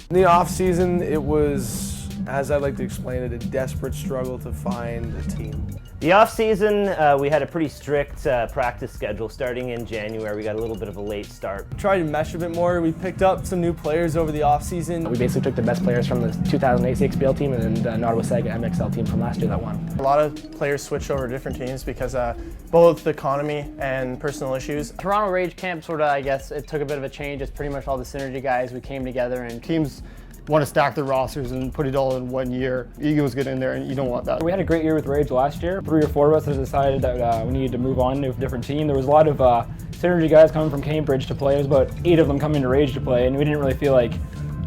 In the off season, it was, as I like to explain it, a desperate struggle to find a team. The off-season, we had a pretty strict practice schedule starting in January. We got a little bit of a late start. Tried to mesh a bit more. We picked up some new players over the off-season. We basically took the best players from the 2008 CXBL team and the Ottawa Sega MXL team from last year that won. A lot of players switched over to different teams because both economy and personal issues. Toronto Rage Camp sort of, I guess, it took a bit of a change. It's pretty much all the synergy guys. We came together and teams want to stack their rosters and put it all in 1 year. Egos get in there and you don't want that. We had a great year with Rage last year. 3 or 4 of us decided that we needed to move on to a different team. There was a lot of synergy guys coming from Cambridge to play. There was about 8 of them coming to Rage to play, and we didn't really feel like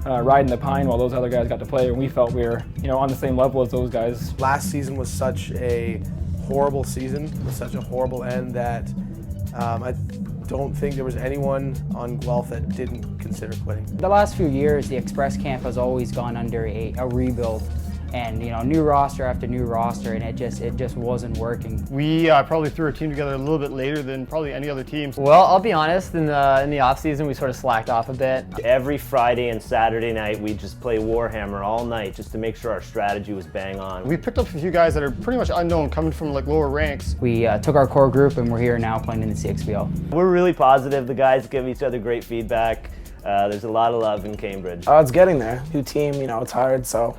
riding the pine while those other guys got to play, and we felt we were on the same level as those guys. Last season was such a horrible season, with such a horrible end that I don't think there was anyone on Guelph that didn't consider quitting. The last few years, the Express Camp has always gone under a rebuild, and new roster after new roster, and it just wasn't working. We probably threw our team together a little bit later than probably any other team. Well, I'll be honest, in the off season we sort of slacked off a bit. Every Friday and Saturday night we'd just play Warhammer all night just to make sure our strategy was bang on. We picked up a few guys that are pretty much unknown, coming from like lower ranks. We took our core group and we're here now playing in the CXBL. We're really positive. The guys give each other great feedback. There's a lot of love in Cambridge. It's getting there. New team, it's hard, so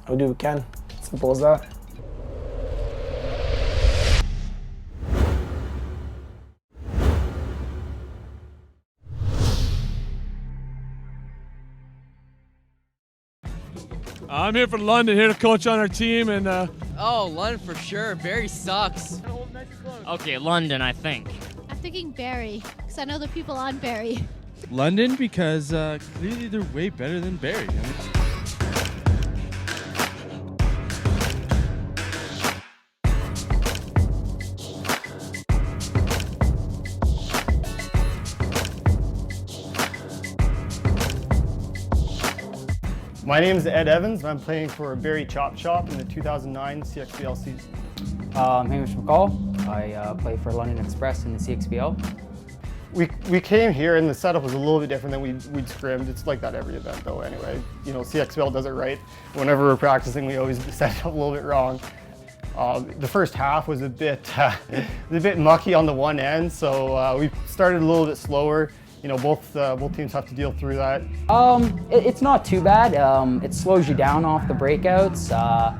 I'll do what we can. Simple as that. I'm here for London, here to coach on our team, and Oh, London for sure. Barrie sucks. Okay, London, I think. I'm thinking Barrie, because I know the people on Barrie. London because clearly they're way better than Barrie. My name is Ed Evans and I'm playing for Barrie Chop Shop in the 2009 CXBL season. I'm Hamish McCall. I play for London Express in the CXBL. We came here and the setup was a little bit different than we'd scrimmed. It's like that every event though anyway. CXBL does it right. Whenever we're practicing we always set it up a little bit wrong. The first half was a bit mucky on the one end, so we started a little bit slower. Both teams have to deal through that. It's not too bad. It slows you down off the breakouts.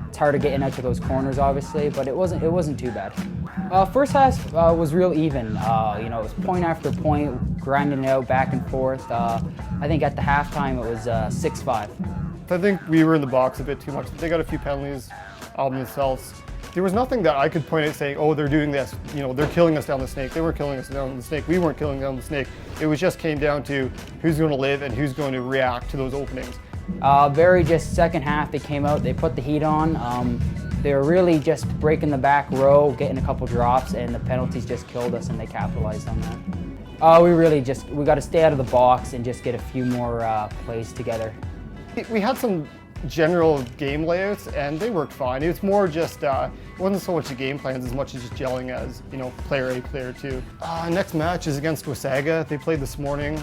It's harder getting out to those corners, obviously, but it wasn't too bad. First half was real even. It was point after point, grinding it out back and forth. I think at the halftime it was 6-5. I think we were in the box a bit too much. They got a few penalties themselves. There was nothing that I could point at saying, oh, they're doing this, they're killing us down the snake. They weren't killing us down the snake. We weren't killing down the snake. It was just came down to who's going to live and who's going to react to those openings. Barrie just second half, they came out, they put the heat on. They were really just breaking the back row, getting a couple drops, and the penalties just killed us and they capitalized on that. We got to stay out of the box and just get a few more plays together. We had some general game layouts and they worked fine. It was more just, it wasn't so much the game plans as much as just gelling as, player A, player 2. Next match is against Wasaga. They played this morning.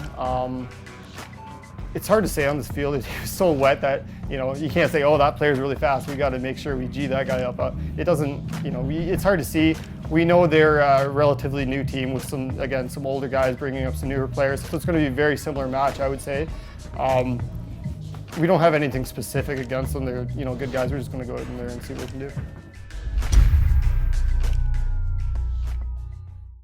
It's hard to say on this field. It was so wet that, you can't say, oh, that player's really fast. We got to make sure we G that guy up. It doesn't, it's hard to see. We know they're a relatively new team with some older guys bringing up some newer players. So it's going to be a very similar match, I would say. We don't have anything specific against them. They're good guys. We're just going to go out in there and see what we can do.